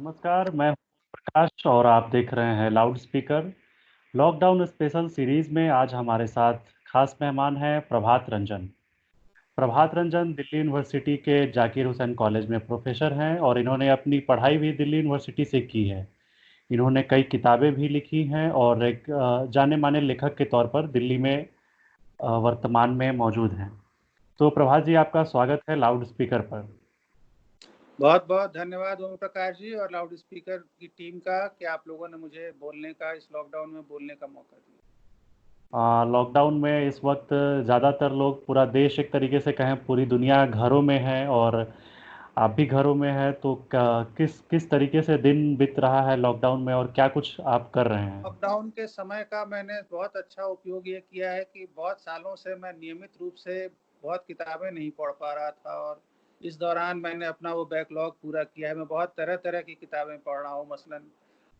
नमस्कार, मैं हूं प्रकाश और आप देख रहे हैं loud speaker. Lockdown special series में आज हमारे साथ खास मेहमान हैं प्रभात रंजन। प्रभात रंजन दिल्ली यूनिवर्सिटी के जाकिर हुसैन कॉलेज में प्रोफेसर हैं और इन्होंने अपनी पढ़ाई भी दिल्ली यूनिवर्सिटी से की है। इन्होंने कई किताबें भी लिखी हैं और एक जाने माने लेखक के तौर पर दिल्ली में वर्तमान में मौजूद हैं। तो प्रभात जी, आपका स्वागत है लाउड स्पीकर पर। बहुत बहुत धन्यवाद ओम प्रकाश जी और लाउड स्पीकर की टीम का कि आप लोगों ने मुझे बोलने का इस लॉकडाउन में बोलने का मौका दिया। लॉकडाउन में इस वक्त ज़्यादातर लोग, पूरा देश एक तरीके से कहें पूरी दुनिया घरों में है और आप भी घरों में हैं, तो किस किस तरीके से दिन बीत रहा है लॉकडाउन में और क्या कुछ आप कर रहे हैं? लॉकडाउन के समय का मैंने बहुत अच्छा उपयोग ये किया है कि बहुत सालों से मैं नियमित रूप से बहुत किताबें नहीं पढ़ पा रहा था और इस दौरान मैंने अपना वो बैकलॉग पूरा किया है। मैं बहुत तरह तरह की किताबें पढ़ रहा हूँ, मसलन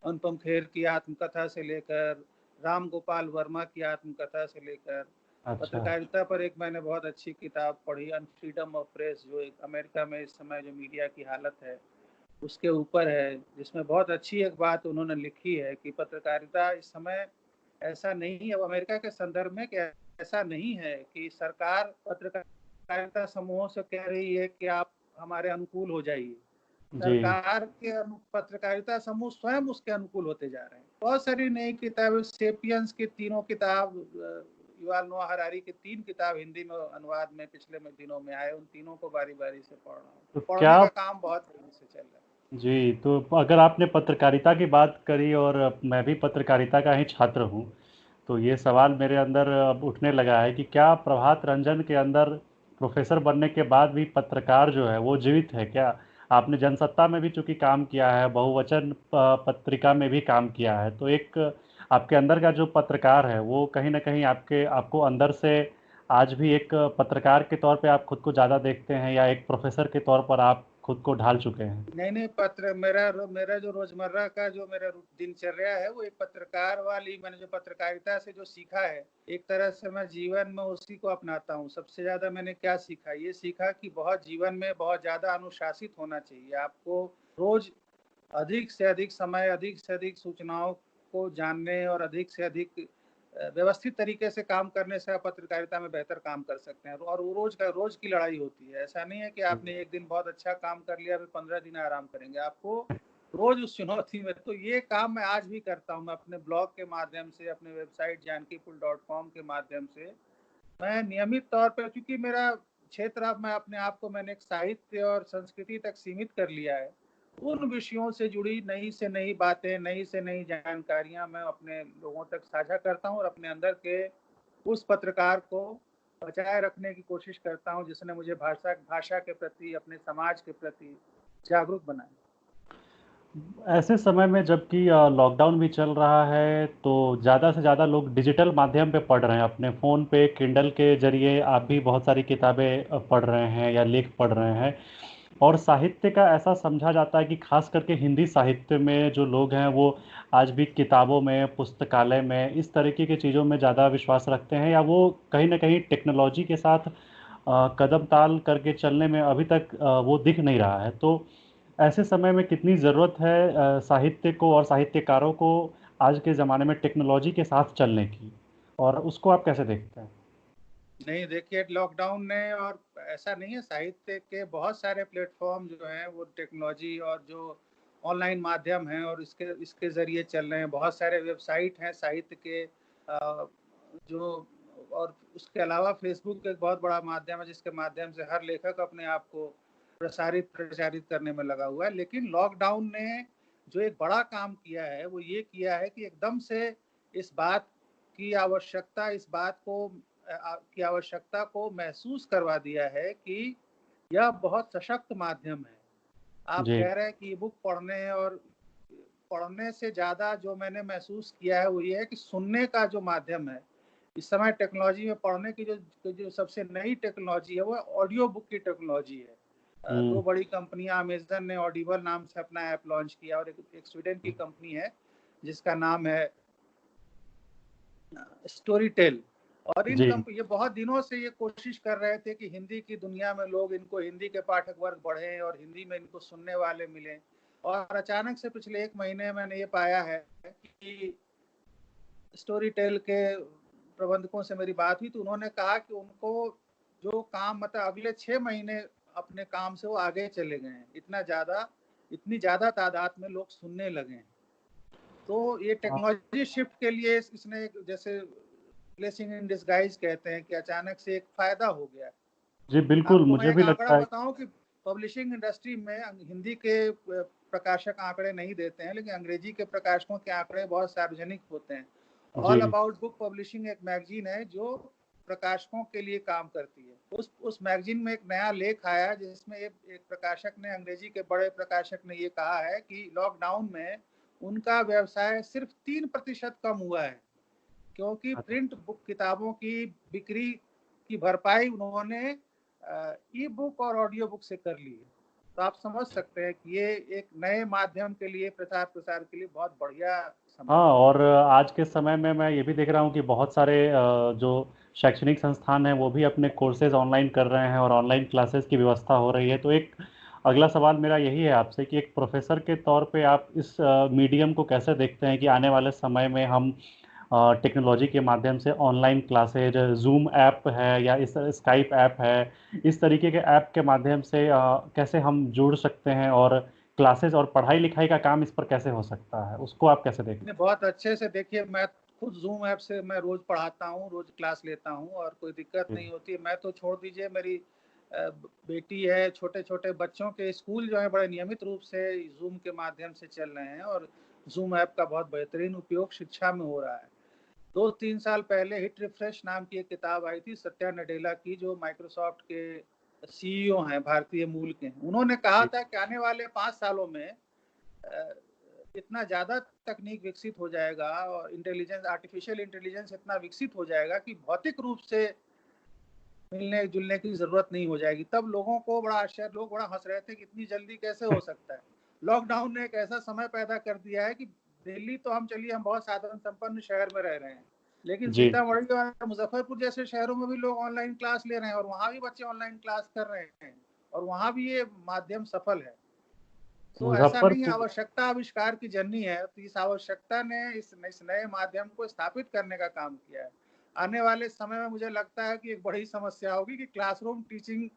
अनुपम खेर की आत्मकथा से लेकर राम गोपाल वर्मा की आत्मकथा से लेकर अच्छा। पत्रकारिता पर एक मैंने बहुत अच्छी किताब पढ़ी, अनफ्रीडम ऑफ प्रेस, जो एक अमेरिका में इस समय जो मीडिया की हालत है उसके ऊपर है, जिसमें बहुत अच्छी एक बात उन्होंने लिखी है कि पत्रकारिता इस समय ऐसा नहीं है, अब अमेरिका के संदर्भ में, कि ऐसा नहीं है कि सरकार पत्रकारिता समूहों से कह रही है कि आप हमारे अनुकूल हो जाइए। जी। सरकार के पत्रकारिता समूह स्वयं उसके अनुकूल होते जा रहे हैं। बहुत सारी नई किताबें, सेपियंस की तीनों किताब, युval नोआ हरारी की 3 किताब हिंदी में अनुवाद में पिछले दिनों में आए, उन तीनों को बारी बारी से पढ़ रहा हूँ। तो तो पढ़ने क्या, का काम बहुत तेजी से चल रहा है। जी, तो अगर आपने पत्रकारिता की बात करी और मैं भी पत्रकारिता का ही छात्र हूँ, तो ये सवाल मेरे अंदर अब उठने लगा है कि क्या प्रभात रंजन के अंदर प्रोफेसर बनने के बाद भी पत्रकार जो है वो जीवित है क्या? आपने जनसत्ता में भी चूंकि काम किया है, बहुवचन पत्रिका में भी काम किया है, तो एक आपके अंदर का जो पत्रकार है वो कहीं ना कहीं आपको अंदर से आज भी एक पत्रकार के तौर पे आप खुद को ज़्यादा देखते हैं या एक प्रोफेसर के तौर पर आप खुद को ढाल चुके हैं? नहीं नहीं, पत्र मेरा जो रोजमर्रा का जो मेरा दिनचर्या है वो एक पत्रकार वाली, मैंने जो पत्रकारिता से जो सीखा है, एक तरह से मैं जीवन में उसी को अपनाता हूँ। सबसे ज्यादा मैंने क्या सीखा, ये सीखा कि बहुत जीवन में बहुत ज्यादा अनुशासित होना चाहिए आपको। रोज अधिक से अधिक समय, अधिक से अधिक सूचनाओं को जानने और अधिक से अधिक व्यवस्थित तरीके से काम करने से आप पत्रकारिता में बेहतर काम कर सकते हैं। और वो रोज की लड़ाई होती है। ऐसा नहीं है कि आपने एक दिन बहुत अच्छा काम कर लिया फिर 15 दिन आराम करेंगे, आपको रोज उस चुनौती में। तो ये काम मैं आज भी करता हूँ। मैं अपने ब्लॉग के माध्यम से, अपने वेबसाइट जानकीपुल.com के माध्यम से मैं नियमित तौर पर, क्योंकि मेरा क्षेत्र, अब मैं अपने आप को मैंने एक साहित्य और संस्कृति तक सीमित कर लिया है, उन विषयों से जुड़ी नई से नई बातें, नई से नई जानकारियां मैं अपने लोगों तक साझा करता हूं और अपने अंदर के उस पत्रकार को बचाए रखने की कोशिश करता हूं जिसने मुझे भाषा भाषा के प्रति, अपने समाज के प्रति जागरूक बनाया। ऐसे समय में जबकि लॉकडाउन भी चल रहा है, तो ज़्यादा से ज़्यादा लोग डिजिटल माध्यम पे पढ़ रहे हैं, अपने फ़ोन पे किंडल के जरिए आप भी बहुत सारी किताबें पढ़ रहे हैं या लेख पढ़ रहे हैं। और साहित्य का ऐसा समझा जाता है कि खास करके हिंदी साहित्य में जो लोग हैं वो आज भी किताबों में, पुस्तकालय में, इस तरीके की चीज़ों में ज़्यादा विश्वास रखते हैं, या वो कहीं ना कहीं टेक्नोलॉजी के साथ कदम ताल करके चलने में अभी तक वो दिख नहीं रहा है। तो ऐसे समय में कितनी ज़रूरत है साहित्य को और साहित्यकारों को आज के ज़माने में टेक्नोलॉजी के साथ चलने की, और उसको आप कैसे देखते हैं? नहीं, देखिए, लॉकडाउन ने, और ऐसा नहीं है, साहित्य के बहुत सारे प्लेटफॉर्म जो हैं वो टेक्नोलॉजी और जो ऑनलाइन माध्यम हैं और इसके इसके ज़रिए चल रहे हैं। बहुत सारे वेबसाइट हैं साहित्य के, जो, और उसके अलावा फेसबुक एक बहुत बड़ा माध्यम है जिसके माध्यम से हर लेखक अपने आप को प्रचारित करने में लगा हुआ है। लेकिन लॉकडाउन ने जो एक बड़ा काम किया है वो ये किया है कि एकदम से इस बात इस बात को की आवश्यकता को महसूस करवा दिया है कि यह बहुत सशक्त माध्यम है। आप जी। कह रहे हैं कि ई बुक पढ़ने, और पढ़ने से ज़्यादा जो मैंने महसूस किया है वो ये है कि सुनने का जो माध्यम है, इस समय टेक्नोलॉजी में पढ़ने की जो सबसे नई टेक्नोलॉजी है वो ऑडियो बुक की टेक्नोलॉजी है। हम्म। 2 बड़ी कंपनियां, अमेज़न ने ऑडिबल नाम से अपना ऐप लॉन्च किया और एक स्वीडन की कंपनी है जिसका नाम है स्टोरी टेल। और जी। ये बहुत दिनों से ये कोशिश कर रहे थे कि हिंदी की दुनिया में लोग, इनको हिंदी के पाठक वर्ग बढ़े और हिंदी में इनको सुनने वाले मिलें। और अचानक से पिछले 1 महीने मैंने ये पाया है कि स्टोरी टेल के प्रबंधकों से मेरी बात हुई, तो उन्होंने कहा कि उनको जो काम मतलब अगले 6 महीने अपने काम से वो आगे चले गए हैं। इतनी ज़्यादा तादाद में लोग सुनने लगे हैं। तो ये हाँ, टेक्नोलॉजी शिफ्ट के लिए इसने जैसे ब्लेसिंग इन डिस्गाइज़ कहते हैं कि अचानक से एक फ़ायदा हो गया है। जी बिल्कुल, आपको मैं मुझे एक भी आंकड़ा लगता है। बताऊँ कि पब्लिशिंग इंडस्ट्री में हिंदी के प्रकाशक आंकड़े नहीं देते हैं, लेकिन अंग्रेजी के प्रकाशकों के आंकड़े बहुत सार्वजनिक होते हैं। ऑल जी, अबाउट बुक पब्लिशिंग एक मैगज़ीन है जो प्रकाशकों के लिए काम करती है। उस मैगज़ीन में एक नया लेख आया जिसमें एक एक प्रकाशक ने अंग्रेजी के बड़े प्रकाशक ने ये कहा है कि लॉकडाउन में उनका व्यवसाय सिर्फ 3% कम हुआ है, क्योंकि अच्छा। प्रिंट बुक किताबों की बिक्री की भरपाई उन्होंने ई बुक और ऑडियो बुक से कर ली है। तो आप समझ सकते हैं कि ये एक नए माध्यम के लिए प्रचार-प्रसार के लिए बहुत बढ़िया समय हाँ, है। और आज के समय में मैं ये भी देख रहा हूँ कि बहुत सारे जो शैक्षणिक संस्थान हैं वो भी अपने कोर्सेज ऑनलाइन कर रहे हैं और ऑनलाइन क्लासेस की व्यवस्था हो रही है। तो एक अगला सवाल मेरा यही है आपसे कि एक प्रोफेसर के तौर पे आप इस मीडियम को कैसे देखते हैं कि आने वाले समय में हम टेक्नोलॉजी के माध्यम से ऑनलाइन क्लासेज, जूम ऐप है या इस स्काइप ऐप है, इस तरीके के ऐप के माध्यम से कैसे हम जुड़ सकते हैं, और क्लासेस और पढ़ाई लिखाई का काम इस पर कैसे हो सकता है, उसको आप कैसे देखते नहीं, बहुत अच्छे से देखिए, मैं खुद ज़ूम ऐप से मैं रोज़ पढ़ाता हूँ, रोज़ क्लास लेता हूँ और कोई दिक्कत हैं? नहीं होती है। मैं तो छोड़ दीजिए, मेरी बेटी है, छोटे-छोटे बच्चों के स्कूल जो हैं बड़े नियमित रूप से ज़ूम के माध्यम से चल रहे हैं और ज़ूम ऐप का बहुत बेहतरीन उपयोग शिक्षा में हो रहा है। 2-3 साल पहले हिट रिफ्रेश नाम की एक किताब आई थी सत्या नडेला की, जो माइक्रोसॉफ्ट के सीईओ हैं, भारतीय मूल के हैं। उन्होंने कहा जी, था कि आने वाले 5 सालों में इतना ज़्यादा तकनीक विकसित हो जाएगा और आर्टिफिशियल इंटेलिजेंस इतना विकसित हो जाएगा कि भौतिक रूप से मिलने-जुलने की ज़रूरत नहीं हो जाएगी। तब लोगों को बड़ा आश्चर्य, लोग बड़ा हँस रहे थे कि इतनी जल्दी कैसे हो सकता है। लॉकडाउन ने एक ऐसा समय पैदा कर दिया है कि दिल्ली तो हम चलिए, हम बहुत साधन संपन्न शहर में रह रहे हैं, लेकिन जी, सीतामढ़ी और मुज़फ्फरपुर जैसे शहरों में भी लोग ऑनलाइन क्लास ले रहे हैं और वहाँ भी बच्चे ऑनलाइन क्लास कर रहे हैं और वहाँ भी ये माध्यम सफल है। तो ऐसा नहीं है, मुजफ्फरपुर। आवश्यकता आविष्कार की जननी है, तो इस आवश्यकता ने इस नए माध्यम को स्थापित करने का काम किया है। आने वाले समय में मुझे लगता है कि एक बड़ी समस्या होगी कि क्लासरूम टीचिंग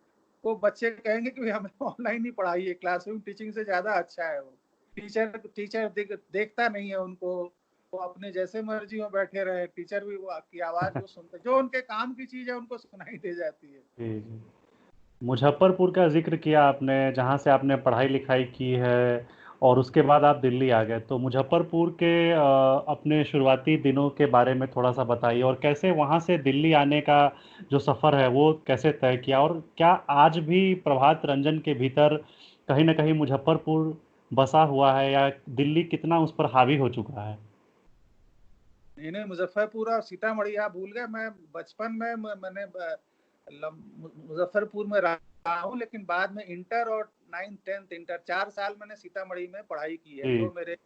को बच्चे कहेंगे कि हमें ऑनलाइन ही पढ़ाइए, क्लासरूम टीचिंग से ज़्यादा अच्छा है वो। टीचर टीचर देखता नहीं है उनको, वो अपने जैसे मर्जी में बैठे रहे, टीचर भी वो की आवाज़ वो सुनते, जो उनके काम की चीज़ है उनको सुनाई दे जाती है। जी, जी। मुजफ्फरपुर का ज़िक्र किया आपने, जहाँ से आपने पढ़ाई लिखाई की है, और उसके बाद आप दिल्ली आ गए। तो मुजफ्फरपुर के अपने शुरुआती दिनों के बारे में थोड़ा सा बताइए, और कैसे वहाँ से दिल्ली आने का जो सफ़र है वो कैसे तय किया, और क्या आज भी प्रभात रंजन के भीतर कहीं ना कहीं मुजफ्फरपुर बसा हुआ है, या दिल्ली कितना उस पर हावी हो चुका है? नहीं, नहीं, मुज़फ्फरपुर और सीतामढ़ी आप भूल गए। मैं बचपन में मैंने मुज़फ्फरपुर में रहा हूँ, लेकिन बाद में इंटर और 9th-10th इंटर 4 साल मैंने सीतामढ़ी में पढ़ाई की है। जी, तो मेरे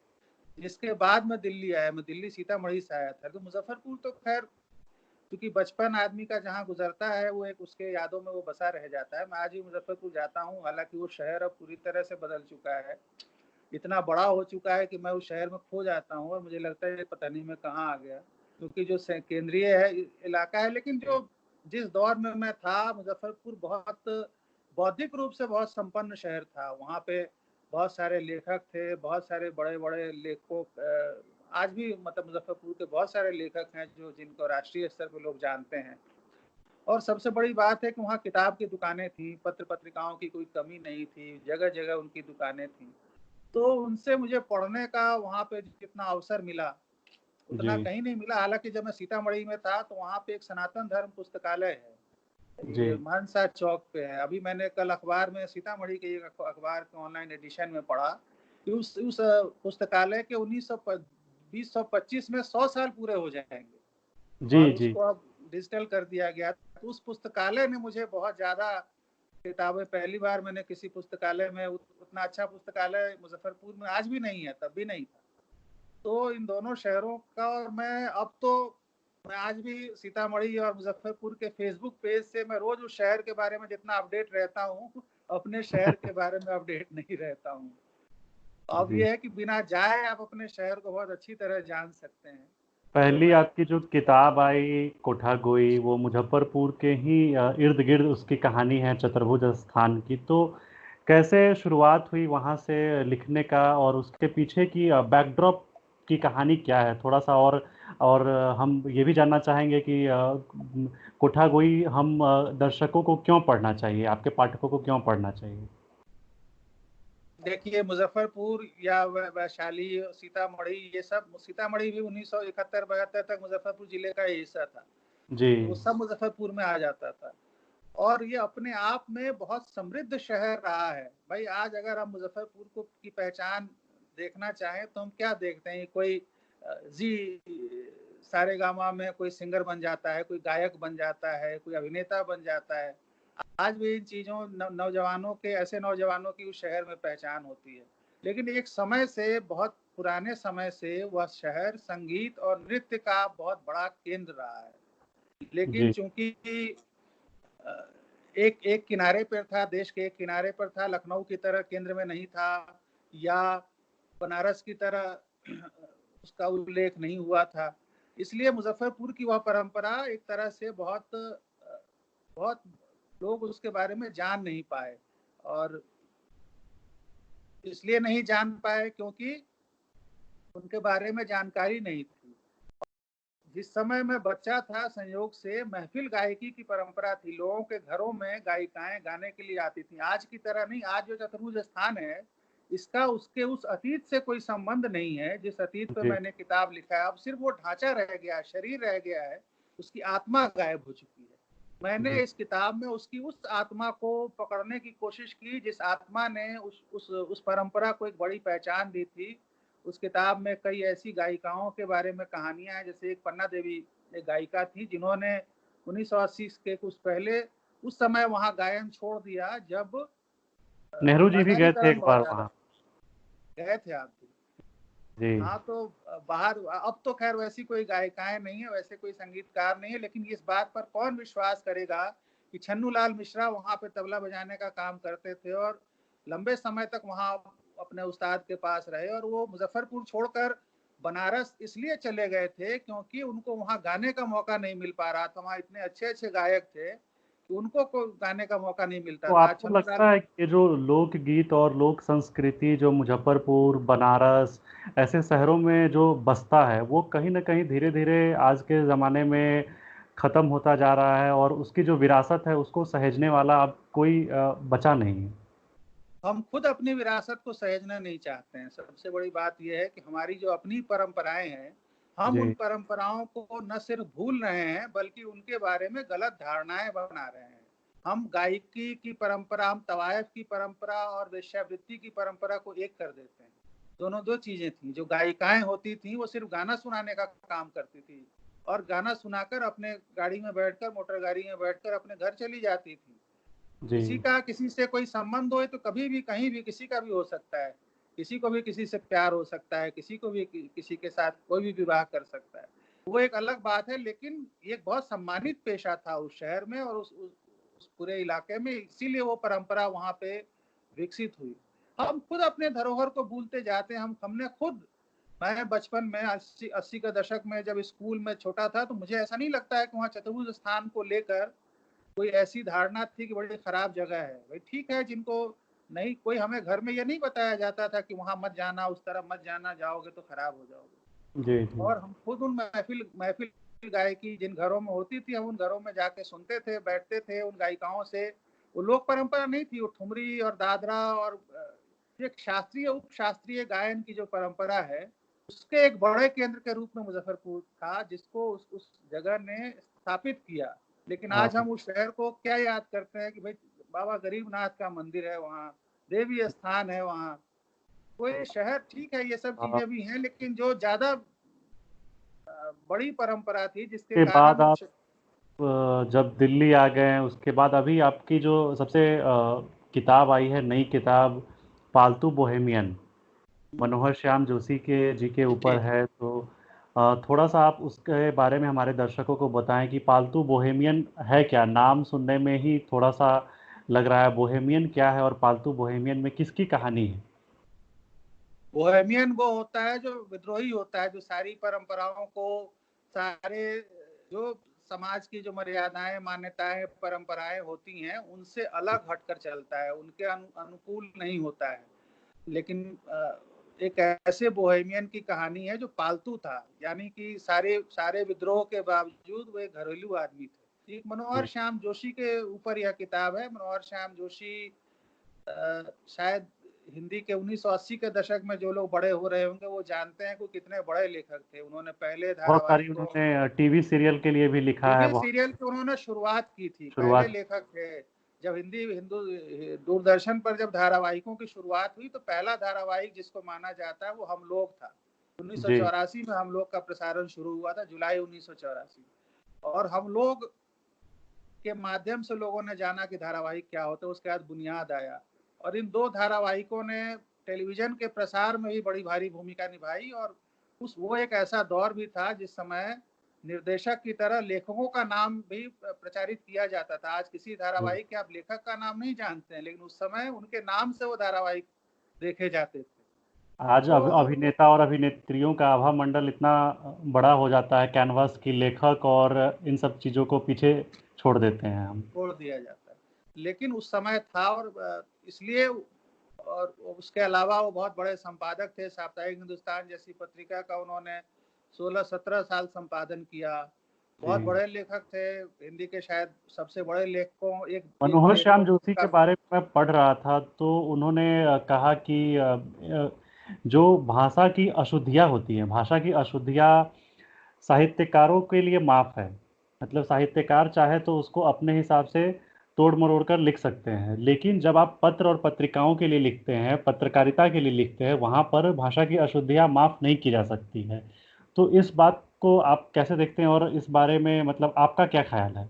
जिसके बाद मैं दिल्ली आया, मैं दिल्ली सीतामढ़ी से आया था। तो मुज़फ्फरपुर तो खैर, क्योंकि बचपन आदमी का जहाँ गुज़रता है वो एक उसके यादों में वो बसा रह जाता है। मैं आज भी मुज़फ्फरपुर जाता हूँ, हालाँकि वो शहर अब पूरी तरह से बदल चुका है। इतना बड़ा हो चुका है कि मैं उस शहर में खो जाता हूँ और मुझे लगता है पता नहीं मैं कहाँ आ गया, क्योंकि जो केंद्रीय है इलाका है, लेकिन जो जिस दौर में मैं था, मुजफ्फरपुर बहुत बौद्धिक रूप से बहुत संपन्न शहर था। वहाँ पे बहुत सारे लेखक थे, बहुत सारे बड़े बड़े लेखकों, आज भी मतलब मुजफ्फरपुर के बहुत सारे लेखक हैं जो जिनको राष्ट्रीय स्तर पे लोग जानते हैं। और सबसे बड़ी बात है कि वहाँ किताब की दुकानें थी, पत्र पत्रिकाओं की कोई कमी नहीं थी, जगह जगह उनकी दुकानें थी। तो उनसे मुझे पढ़ने का वहाँ पे जितना अवसर मिला, जी, उतना कहीं नहीं मिला। हालाँकि जब मैं सीतामढ़ी में था, तो वहाँ पे एक सनातन धर्म पुस्तकालय है। जी, ये मानसा चौक पे है। अभी मैंने कल अखबार में सीतामढ़ी के एक अखबार के ऑनलाइन एडिशन में पढ़ा कि उस पुस्तकालय के 2025 में 100 साल पूरे हो जाएँगे जी, और जी, उसको अब डिजिटल कर दिया गया। तो उस पुस्तकालय ने मुझे बहुत ज़्यादा किताबें, पहली बार मैंने किसी पुस्तकालय में उतना अच्छा पुस्तकालय मुज़फ्फरपुर में आज भी नहीं है, तब भी नहीं था। तो इन दोनों शहरों का, और मैं आज भी सीतामढ़ी और मुज़फ्फरपुर के फ़ेसबुक पेज से मैं रोज़ उस शहर के बारे में जितना अपडेट रहता हूँ, अपने शहर के बारे में अपडेट नहीं रहता हूँ। अब जी। ये है कि बिना जाए आप अपने शहर को बहुत अच्छी तरह जान सकते हैं। तो पहली मैं आपकी जो किताब आई कोठा गोई, वो मुजफ्फरपुर के ही इर्द गिर्द उसकी कहानी है, चतुर्भुज स्थान की। तो कैसे शुरुआत हुई वहाँ से लिखने का, और उसके पीछे की बैकड्रॉप की कहानी क्या है, थोड़ा सा और हम ये भी जानना चाहेंगे कि कोठा गोई हम दर्शकों को क्यों पढ़ना चाहिए, आपके पाठकों को क्यों पढ़ना चाहिए? देखिए, मुजफ्फरपुर या वैशाली, सीतामढ़ी, ये सब, सीतामढ़ी भी 1971-72 तक मुजफ्फरपुर जिले का ही हिस्सा था। जी। वो सब मुजफ्फरपुर में आ जाता था और ये अपने आप में बहुत समृद्ध शहर रहा है। भाई आज अगर हम मुजफ्फरपुर को की पहचान देखना चाहें तो हम क्या देखते हैं? कोई जी सारेगामा में कोई सिंगर बन जाता है, कोई गायक बन जाता है, कोई अभिनेता बन जाता है। आज भी इन चीज़ों नौजवानों के, ऐसे नौजवानों की उस शहर में पहचान होती है। लेकिन एक समय से, बहुत पुराने समय से वह शहर संगीत और नृत्य का बहुत बड़ा केंद्र रहा है। लेकिन जी। चूंकि एक एक किनारे पर था, देश के एक किनारे पर था, लखनऊ की तरह केंद्र में नहीं था, या बनारस की तरह उसका उल्लेख नहीं हुआ था, इसलिए मुजफ्फरपुर की वह परंपरा एक तरह से बहुत लोग उसके बारे में जान नहीं पाए। और इसलिए नहीं जान पाए क्योंकि उनके बारे में जानकारी नहीं थी। जिस समय मैं बच्चा था, संयोग से महफिल गायकी की परंपरा थी, लोगों के घरों में गायिकाएं गाने के लिए आती थी। आज की तरह नहीं। आज जो चतुर्भुज स्थान है, इसका उसके उस अतीत से कोई संबंध नहीं है जिस अतीत पे जी। मैंने किताब लिखा है। अब सिर्फ वो ढांचा रह गया, शरीर रह गया है, उसकी आत्मा गायब हो चुकी है। मैंने जी। इस किताब में उसकी उस आत्मा को पकड़ने की कोशिश की जिस आत्मा ने उस परंपरा को एक बड़ी पहचान दी थी। उस किताब में कई ऐसी गायिकाओं के बारे में कहानियां हैं, जैसे एक पन्ना देवी एक गायिका थी जिन्होंने 1980 के कुछ पहले उस समय वहां गायन छोड़ दिया जब नेहरू जी भी गए थे मर्दानीकरण एक बहुत बार ज्यादा। वहाँ। गए थे आप भी? जी। हाँ, तो बाहर अब तो खैर वैसी कोई गायिकाएं नहीं है, वैसे कोई संगीतकार नहीं है, लेकिन इस बात पर कौन विश्वास करेगा कि छन्नू लाल मिश्रा वहां पे तबला बजाने का काम करते थे और लंबे समय तक वहां अपने उस्ताद के पास रहे। और वो मुजफ्फरपुर छोड़कर बनारस इसलिए चले गए थे क्योंकि उनको वहां गाने का मौका नहीं मिल पा रहा था। वहां इतने अच्छे अच्छे गायक थे कि उनको कोई गाने का मौका नहीं मिलता तो था। आपको छन्नू लाल लगता है कि ये जो लोकगीत और लोक संस्कृति जो मुजफ्फरपुर, बनारस ऐसे शहरों में जो बसता है, वो कहीं न कहीं धीरे-धीरे आज के ज़माने में ख़त्म होता जा रहा है, और उसकी जो विरासत है उसको सहेजने वाला अब कोई बचा नहीं है? हम खुद अपनी विरासत को सहेजना नहीं चाहते हैं। सबसे बड़ी बात यह है कि हमारी जो अपनी परंपराएं हैं, हम उन जी। परंपराओं को न सिर्फ भूल रहे हैं बल्कि उनके बारे में गलत धारणाएं बना रहे हैं। हम गायकी की परंपरा, हम तवायफ की परंपरा और वेश्यावृत्ति की परंपरा को एक कर देते हैं। दोनों दो चीजें थी। जो गायिकाएं होती थी वो सिर्फ गाना सुनाने का काम करती थी और गाना सुनाकर अपने गाड़ी में बैठकर, मोटर गाड़ी में बैठकर अपने घर चली जाती थी। जी। किसी का किसी से कोई संबंध हो तो कभी भी कहीं भी किसी का भी हो सकता है। किसी को भी किसी से प्यार हो सकता है, किसी को भी किसी के साथ कोई भी विवाह कर सकता है। वो एक अलग बात है, लेकिन ये एक बहुत सम्मानित पेशा था उस शहर में और उस पूरे इलाके में, इसीलिए वो परंपरा वहाँ पे विकसित हुई। हम खुद अपने धरोहर को भूलते जाते हैं। हम हमने खुद मैं बचपन में 80 के दशक में जब स्कूल में छोटा था तो मुझे ऐसा नहीं लगता है कि वहाँ चतुर्भुज स्थान को लेकर कोई ऐसी धारणा थी कि बड़ी खराब जगह है। भाई ठीक है, जिनको नहीं, कोई हमें घर में ये नहीं बताया जाता था कि वहां मत जाना, उस तरफ मत जाना, जाओगे तो खराब हो जाओगे। जी। जी। और हम खुद उन महफिल महफिल गायकी जिन घरों में होती थी, हम उन घरों में जाके सुनते थे, बैठते थे उन गायिकाओं से। वो लोक परंपरा नहीं थी, वो ठुमरी और दादरा और एक शास्त्रीय उप शास्त्रीय गायन की जो परंपरा है, उसके एक बड़े केंद्र के रूप में मुजफ्फरपुर था, जिसको उस जगह ने स्थापित किया। लेकिन आज हाँ। हम उस शहर को क्या याद करते हैं कि भाई बाबा गरीबनाथ का मंदिर है वहाँ, देवी स्थान है वहाँ। वो ये शहर ठीक है, ये सब हाँ। चीजें भी हैं, लेकिन जो ज्यादा बड़ी परंपरा थी जिसके के बाद कारण आप जब दिल्ली आ गए, उसके बाद अभी आपकी जो सबसे किताब आई है, नई किताब पालतू बोहेमियन, मनोहर श्याम जोशी के जी के ऊपर जी जी। है। तो थोड़ा सा आप उसके बारे में हमारे दर्शकों को बताएं कि पालतू बोहेमियन है क्या। नाम सुनने में ही थोड़ा सा लग रहा है, बोहेमियन क्या है और पालतू बोहेमियन में किसकी कहानी है? बोहेमियन वो होता है जो विद्रोही होता है, जो सारी परंपराओं को, सारे जो समाज की जो मर्यादाएं, मान्यताएं, परंपराएं होती हैं, उनसे अलग हटकर चलता है, उनके अनुकूल नहीं होता है। लेकिन एक ऐसे बोहेमियन की कहानी है जो पालतू था, यानी कि सारे सारे विद्रोह के बावजूद वो एक घरेलू आदमी थे। एक मनोहर जी श्याम जोशी के ऊपर यह किताब है। मनोहर श्याम जोशी शायद हिंदी के 1980 के दशक में जो लोग बड़े हो रहे होंगे वो जानते हैं कि कितने बड़े लेखक थे। उन्होंने पहले बहुत सारी धारावाहिकों, उन्होंने टीवी सीरियल के लिए भी लिखा है टीवी बहुत। सीरियल की उन्होंने शुरुआत की थी, पहले शुरुआत। लेखक थे। जब हिंदू दूरदर्शन पर जब धारावाहिकों की शुरुआत हुई तो पहला धारावाहिक जिसको माना जाता है वो हम लोग था। जी 1984 में हम लोग का प्रसारण शुरू हुआ था, जुलाई 1984। और हम लोग के माध्यम से लोगों ने जाना कि धारावाहिक क्या होता है, उसके बाद बुनियाद आया। और इन दो धारावाहिकों ने टेलीविजन के प्रसार में भी बड़ी भारी भूमिका निभाई। और वो एक ऐसा दौर भी था जिस समय निर्देशक की तरह लेखकों का नाम भी प्रचारित किया जाता था। आज किसी जी। धारावाहिक के आप लेखक का नाम नहीं जानते हैं, लेकिन उस समय उनके नाम से वो धारावाहिक देखे जाते थे। आज तो अभिनेता और अभिनेत्रियों का आभा मंडल इतना बड़ा हो जाता है कैनवास की, लेखक और इन सब चीज़ों को पीछे छोड़ देते हैं हम। छोड़ दिया जाता है, लेकिन उस समय था। और इसलिए, और उसके अलावा वो बहुत बड़े संपादक थे। साप्ताहिक हिंदुस्तान जैसी पत्रिका का उन्होंने 16-17 साल संपादन किया। बहुत जी। बड़े लेखक थे, हिंदी के शायद सबसे बड़े लेखकों एक मनोहर श्याम लेखकों जोशी का। के बारे में मैं पढ़ रहा था तो उन्होंने कहा कि जो भाषा की अशुद्धियाँ होती हैं, भाषा की अशुद्धियाँ साहित्यकारों के लिए माफ़ है। मतलब साहित्यकार चाहे तो उसको अपने हिसाब से तोड़ मरोड़ कर लिख सकते हैं, लेकिन जब आप पत्र और पत्रिकाओं के लिए लिखते हैं, पत्रकारिता के लिए लिखते हैं, वहाँ पर भाषा की अशुद्धियाँ माफ़ नहीं की जा सकती है। तो इस बात को आप कैसे देखते हैं और इस बारे में मतलब आपका क्या ख्याल है?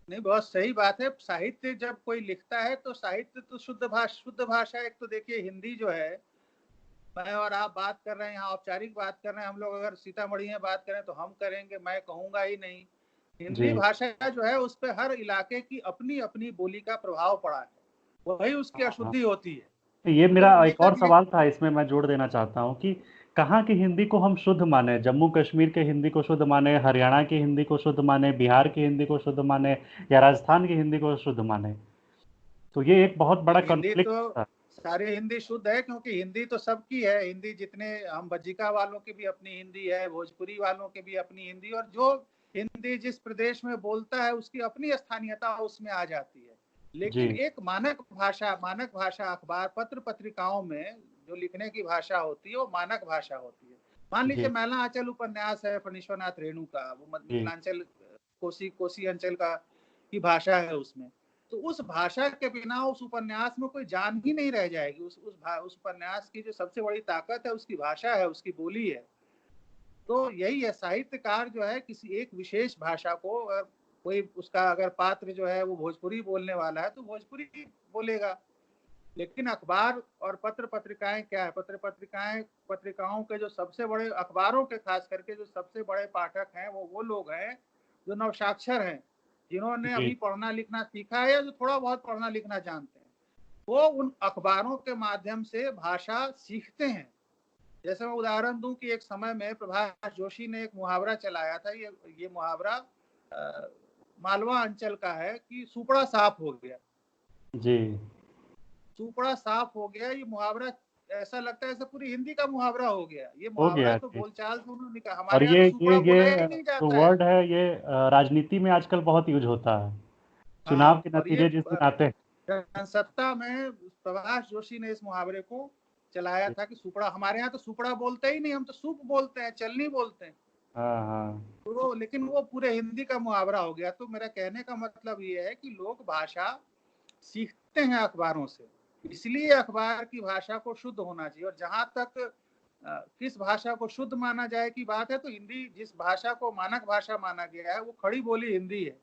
नहीं, बहुत सही बात है। साहित्य जब कोई लिखता है तो साहित्य तो शुद्ध भाषा। एक तो देखिए, हिंदी जो है, मैं और आप बात कर रहे हैं यहाँ, औपचारिक बात कर रहे हैं हम लोग, अगर सीतामढ़ी में बात करें तो हम करेंगे, मैं कहूंगा ही नहीं। हिंदी जी। भाषा जो है उस पर हर इलाके की अपनी अपनी बोली का प्रभाव पड़ा है, वही उसकी हाँ हाँ। अशुद्धि होती है। ये तो मेरा जब एक और लेखक लिख सवाल था, इसमें मैं जोड़ देना चाहता हूँ कि कहाँ की हिंदी को हम शुद्ध माने? जम्मू कश्मीर के हिंदी को शुद्ध माने, हरियाणा की हिंदी को शुद्ध माने, बिहार की हिंदी को शुद्ध माने, या राजस्थान की हिंदी को शुद्ध माने? तो ये एक बहुत बड़ा नहीं, हिंदी कॉन्फ्लिक्ट तो था। सारी हिंदी शुद्ध है, क्योंकि हिंदी तो सबकी है। हिंदी जितने हम बज्जिका वालों की भी अपनी हिंदी है, भोजपुरी वालों की भी अपनी हिंदी, और जो हिंदी जिस प्रदेश में बोलता है उसकी अपनी स्थानीयता उसमें आ जाती है। जी लेकिन एक मानक भाषा अखबार पत्र पत्रिकाओं में जो लिखने की भाषा होती है वो मानक भाषा होती है। मान लीजिए जी मैला आंचल उपन्यास है फणीश्वरनाथ रेणु का, वो जी मिथिलांचल कोसी कोसी अंचल का की भाषा है उसमें। तो उस भाषा के बिना उस उपन्यास में कोई जान ही नहीं रह जाएगी। उस उपन्यास की जो सबसे बड़ी ताकत है उसकी भाषा है, उसकी बोली है। तो यही है, साहित्यकार जो है किसी एक विशेष भाषा को, अगर कोई उसका अगर पात्र जो है वो भोजपुरी बोलने वाला है तो भोजपुरी बोलेगा। लेकिन अखबार और पत्र पत्रिकाएं क्या है, पत्रिकाओं के जो सबसे बड़े, अखबारों के खास करके जो सबसे बड़े पाठक हैं वो लोग हैं जो नवसाक्षर हैं, जिन्होंने जी अभी पढ़ना लिखना सीखा है या जो थोड़ा बहुत पढ़ना लिखना जानते हैं। वो उन अखबारों के माध्यम से भाषा सीखते हैं। जैसे मैं उदाहरण दूं कि एक समय में प्रभाष जोशी ने एक मुहावरा चलाया था। ये मुहावरा मालवा अंचल का है कि सुपड़ा साफ हो गया। जी। सुपड़ा साफ हो गया, ये मुहावरा ऐसा लगता है जैसे पूरी हिंदी का मुहावरा हो गया। ये हो मुहावरा गया तो जी। बोलचाल से उन्होंने कहा, और हमारे यहाँ तो सुपड़ा बोला ही नहीं जो जाता है। वर्ड है ये राजनीति में आजकल बहुत यूज होता है, चुनाव हाँ, के और ये नतीजे जिस दिन आते हैं। जनसत्ता में प्रभाष जोशी ने इस मुहावरे को चलाया था कि सुपड़ा, हमारे यहाँ तो सुपड़ा बोलते ही नहीं, हम तो सूप बोलते हैं, चलनी बोलते हैं। हाँ हाँ। तो लेकिन वो पूरे हिंदी का मुहावरा हो गया। तो मेरा कहने का मतलब ये है कि लोग भाषा सीखते हैं अखबारों से, इसलिए अखबार की भाषा को शुद्ध होना चाहिए। और जहां तक किस भाषा को शुद्ध माना जाए की बात है, तो हिंदी जिस भाषा को मानक भाषा माना गया है वो खड़ी बोली हिंदी है।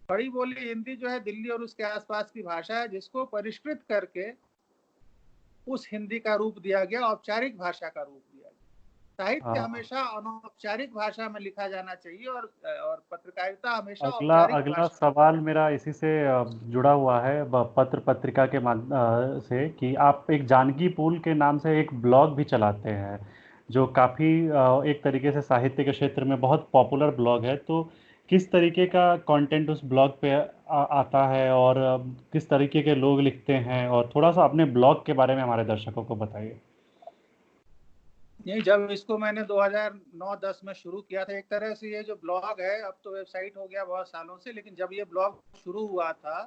खड़ी बोली हिंदी जो है दिल्ली और उसके आसपास की भाषा है, जिसको परिष्कृत करके उस हिंदी का रूप दिया गया, औपचारिक भाषा का रूप दिया गया। साहित्य हाँ, हमेशा अनौपचारिक भाषा में लिखा जाना चाहिए और पत्रकारिता हमेशा अगला औपचारिक अगला भाषा में। सवाल मेरा इसी से जुड़ा हुआ है, पत्र पत्रिका के से, कि आप एक जानकी पुल के नाम से एक ब्लॉग भी चलाते हैं, जो काफ़ी एक तरीके से साहित्य के क्षेत्र में बहुत पॉपुलर ब्लॉग है। तो किस तरीके का कंटेंट उस ब्लॉग पे आता है, और किस तरीके के लोग लिखते हैं, और थोड़ा सा अपने ब्लॉग के बारे में हमारे दर्शकों को बताइए। नहीं, जब इसको मैंने 2009-10 में शुरू किया था, एक तरह से ये जो ब्लॉग है, अब तो वेबसाइट हो गया बहुत सालों से, लेकिन जब ये ब्लॉग शुरू हुआ था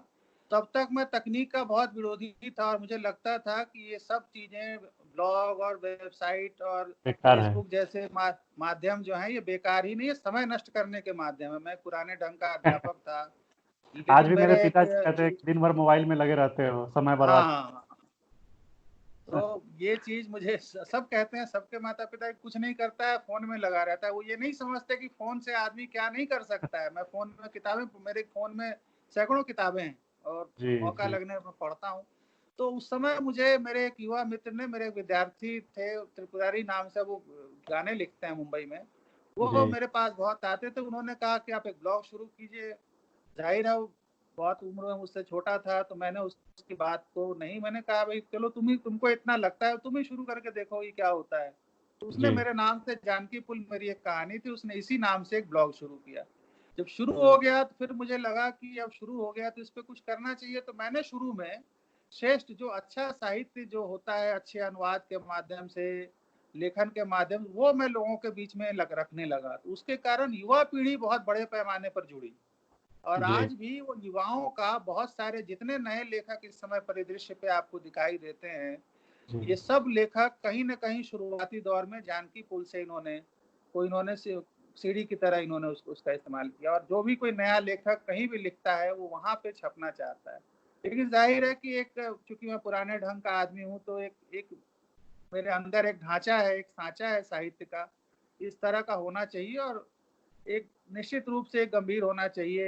तब तक मैं तकनीक का बहुत विरोधी था और मुझे लगता था कि ये सब चीजें, ब्लॉग और वेबसाइट और बेकार है। फेसबुक जैसे माध्यम जो है, ये बेकार ही नहीं है, समय नष्ट करने के माध्यम है। मैं पुराने ढंग का अध्यापक था, आज लेकिन भी मेरे मेरे एक पिताजी कहते हैं कि दिन भर मोबाइल में लगे रहते हो, समय हाँ बर्बाद। हाँ हाँ, तो ये चीज मुझे सब कहते हैं, सबके माता पिता कुछ नहीं करता है, फोन में लगा रहता है। वो ये नहीं समझते कि फोन से आदमी क्या नहीं कर सकता है। मैं फोन में किताबें, मेरे फोन में सैकड़ों किताबें हैं और जी मौका जी लगने पर पढ़ता हूँ। तो उस समय मुझे मेरे एक युवा मित्र ने, मेरे एक विद्यार्थी थे त्रिपुरारी नाम से, वो गाने लिखते हैं मुंबई में, वो जी मेरे पास बहुत आते थे। उन्होंने कहा कि आप एक ब्लॉग शुरू कीजिए। जाहिर है वो बहुत उम्र में मुझसे छोटा था, तो मैंने उसकी बात को नहीं, मैंने कहा भाई चलो, तुमको इतना लगता है, तुम ही शुरू करके देखो ये क्या होता है। तो उसने जी मेरे नाम से, जानकी पुल मेरी एक कहानी थी, उसने इसी नाम से एक ब्लॉग शुरू किया। जब शुरू हो गया तो फिर मुझे लगा कि अब शुरू हो गया तो इस पे कुछ करना चाहिए। तो मैंने शुरू में श्रेष्ठ जो अच्छा साहित्य जो होता है, अच्छे अनुवाद के माध्यम से, लेखन के माध्यम, वो मैं लोगों के बीच में रखने लगा। तो उसके कारण युवा पीढ़ी बहुत बड़े पैमाने पर जुड़ी। और जी आज भी वो युवाओं का बहुत सारे जितने नए लेखक इस समय परिदृश्य पे आपको दिखाई देते हैं, जी ये सब लेखक कहीं न कहीं शुरुआती दौर में जानकी पुल से इन्होंने सीढ़ी की तरह इन्होंने उसका इस्तेमाल किया। और जो भी कोई नया लेखक कहीं भी लिखता है, वो वहाँ पे छपना चाहता है। लेकिन जाहिर है कि एक, चूंकि मैं पुराने ढंग का आदमी हूँ, तो एक एक मेरे अंदर एक ढांचा है, एक सांचा है साहित्य का, इस तरह का होना चाहिए। और एक निश्चित रूप से गंभीर होना चाहिए,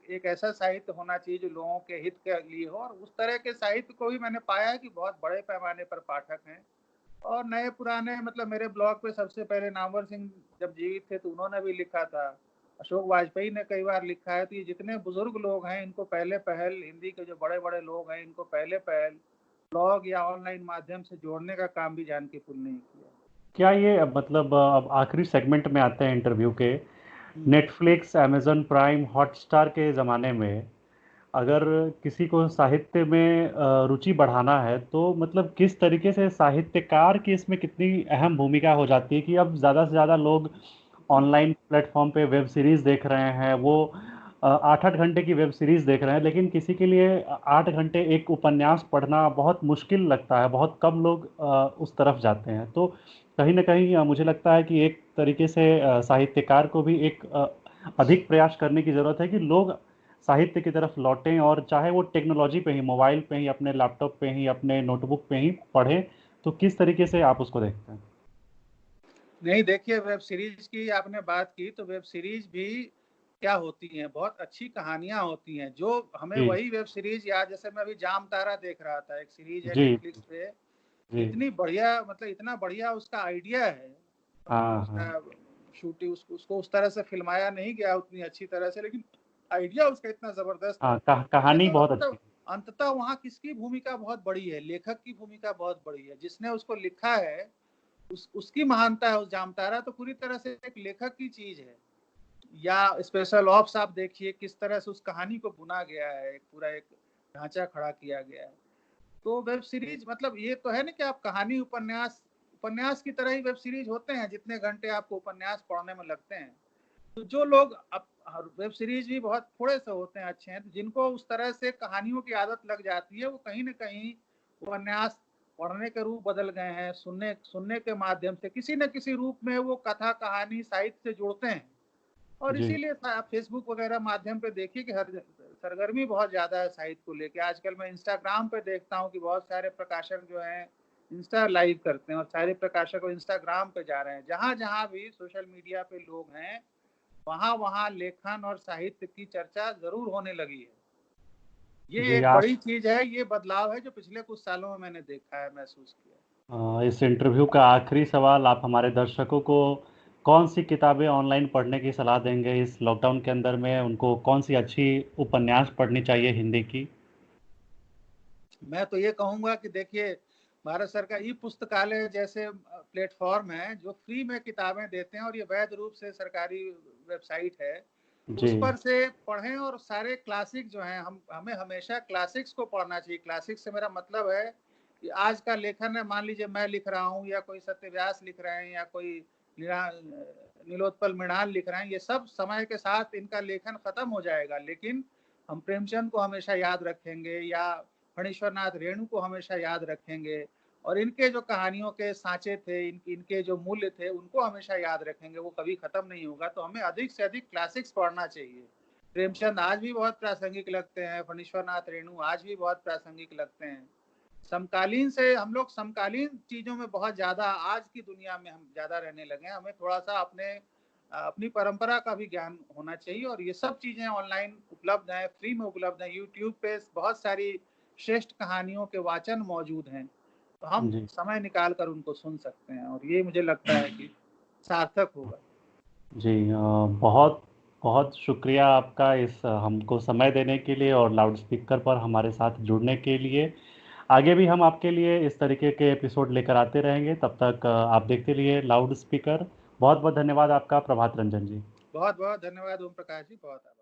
एक ऐसा साहित्य होना चाहिए जो लोगों के हित के लिए हो। और उस तरह के साहित्य को भी मैंने पाया है कि बहुत बड़े पैमाने पर पाठक हैं। और नए पुराने, मतलब मेरे ब्लॉग पे सबसे पहले नामवर सिंह जब जीवित थे तो उन्होंने भी लिखा था, अशोक वाजपेयी ने कई बार लिखा है। तो ये जितने बुजुर्ग लोग हैं, इनको पहले पहल, हिंदी के जो बड़े बड़े लोग हैं, इनको पहले पहल ब्लॉग या ऑनलाइन माध्यम से जोड़ने का काम भी जानकी पुल ने किया। क्या ये मतलब अब आखिरी सेगमेंट में आते हैं इंटरव्यू के। हम्म। नेटफ्लिक्स, amazon प्राइम, हॉटस्टार के ज़माने में अगर किसी को साहित्य में रुचि बढ़ाना है, तो मतलब किस तरीके से साहित्यकार की इसमें कितनी अहम भूमिका हो जाती है कि अब ज़्यादा से ज़्यादा लोग ऑनलाइन प्लेटफॉर्म पे वेब सीरीज़ देख रहे हैं। वो 8-8 घंटे की वेब सीरीज़ देख रहे हैं, लेकिन किसी के लिए 8 घंटे एक उपन्यास पढ़ना बहुत मुश्किल लगता है। बहुत कम लोग उस तरफ जाते हैं। तो कहीं ना कहीं मुझे लगता है कि एक तरीके से साहित्यकार को भी एक अधिक प्रयास करने की ज़रूरत है कि लोग साहित्य की तरफ लौटें, और चाहे वो टेक्नोलॉजी पे ही, मोबाइल पे ही, अपने लैपटॉप पे ही, अपने नोटबुक पे ही पढ़ें। तो किस तरीके से आप उसको देखते हैं? नहीं, देखिए, वेब सीरीज की आपने बात की, तो वेब सीरीज भी क्या होती हैं, बहुत अच्छी कहानियां होती हैं जो हमें जी वही वेब सीरीज याद, जैसे मैं अभी जाम तारा देख रहा था, एक सीरीज है जी नेटफ्लिक्स पे। जी। इतनी बढ़िया, मतलब इतना बढ़िया उसका आइडिया है, हाँ उसका हाँ शूटिंग, उसको उस तरह से फिल्माया नहीं गया उतनी अच्छी तरह से, लेकिन आइडिया उसका इतना जबरदस्त है। हाँ, कहानी देखो, बहुत अच्छी मतलब है। अंततः वहाँ किसकी भूमिका बहुत बड़ी है? लेखक की भूमिका बहुत बड़ी है, जिसने उसको लिखा है, उसकी महानता है। उस जामतारा तो पूरी तरह से एक लेखक की चीज है। या स्पेशल ऑप्स आप देखिए, किस तरह से उस कहानी को बुना गया है, एक पूरा एक ढांचा खड़ा किया गया है। तो वेब सीरीज, मतलब ये तो है ना कि आप कहानी, उपन्यास, उपन्यास की तरह ही वेब सीरीज होते हैं, जितने घंटे आपको उपन्यास पढ़ने में लगते हैं। तो जो लोग, अब वेब सीरीज भी बहुत थोड़े से होते हैं अच्छे हैं, तो जिनको उस तरह से कहानियों की आदत लग जाती है, वो कहीं ना कहीं उपन्यास पढ़ने के रूप बदल गए हैं, सुनने सुनने के माध्यम से किसी न किसी रूप में वो कथा, कहानी, साहित्य से जुड़ते हैं। और जी इसीलिए आप फेसबुक वगैरह माध्यम पे देखिए कि हर सरगर्मी बहुत ज्यादा है साहित्य को लेके। आजकल मैं इंस्टाग्राम पे देखता हूँ कि बहुत सारे प्रकाशक जो हैं इंस्टा लाइव करते हैं, और सारे प्रकाशक इंस्टाग्राम पे जा रहे हैं। जहां जहां भी सोशल मीडिया पे लोग हैं, वहां वहां लेखन और साहित्य की चर्चा जरूर होने लगी है। ये जी। एक आप बड़ी चीज है, ये बदलाव है जो पिछले कुछ सालों में मैंने देखा है, महसूस किया है। इस इंटरव्यू का आखिरी सवाल, आप हमारे दर्शकों को कौन सी किताबें ऑनलाइन पढ़ने की सलाह देंगे इस लॉकडाउन के अंदर में? उनको कौन सी अच्छी उपन्यास पढ़नी चाहिए हिंदी की? मैं तो ये कहूंगा कि देखिए, भारत सरकार ई पुस्तकालय जैसे प्लेटफॉर्म है जो फ्री में किताबें देते हैं, और ये वैध रूप से सरकारी वेबसाइट है, जी। उस पर से पढ़ें। और सारे क्लासिक जो हैं, हमें हमेशा क्लासिक्स को पढ़ना चाहिए। क्लासिक्स से मेरा मतलब है कि आज का लेखन है, मान लीजिए मैं लिख रहा हूँ, या कोई सत्यव्यास लिख रहे हैं, या कोई नीलोत्पल मृणाल लिख रहे हैं, ये सब समय के साथ इनका लेखन खत्म हो जाएगा, लेकिन हम प्रेमचंद को हमेशा याद रखेंगे, या फणीश्वरनाथ रेणु को हमेशा याद रखेंगे, और इनके जो कहानियों के सांचे थे, इनके जो मूल्य थे, उनको हमेशा याद रखेंगे। वो कभी खत्म नहीं होगा। तो हमें अधिक से अधिक क्लासिक्स पढ़ना चाहिए। प्रेमचंद आज भी बहुत प्रासंगिक लगते हैं, फणीश्वरनाथ रेणु आज भी बहुत प्रासंगिक लगते हैं। समकालीन से हम लोग समकालीन चीजों में बहुत ज्यादा, आज की दुनिया में हम ज्यादा रहने लगे हैं। हमें थोड़ा सा अपनी परंपरा का भी ज्ञान होना चाहिए। और ये सब चीजें ऑनलाइन उपलब्ध हैं, फ्री में उपलब्ध हैं। यूट्यूब पे बहुत सारी श्रेष्ठ कहानियों के वाचन मौजूद हैं, तो हम जी। समय निकाल कर उनको सुन सकते हैं, और ये मुझे लगता है कि सार्थक होगा। जी, बहुत बहुत शुक्रिया आपका इस हमको समय देने के लिए और लाउड स्पीकर पर हमारे साथ जुड़ने के लिए। आगे भी हम आपके लिए इस तरीके के एपिसोड लेकर आते रहेंगे। तब तक आप देखते रहिए लाउड स्पीकर। बहुत बहुत धन्यवाद आपका, प्रभात रंजन जी। बहुत बहुत धन्यवाद ओम प्रकाश जी, बहुत आभार।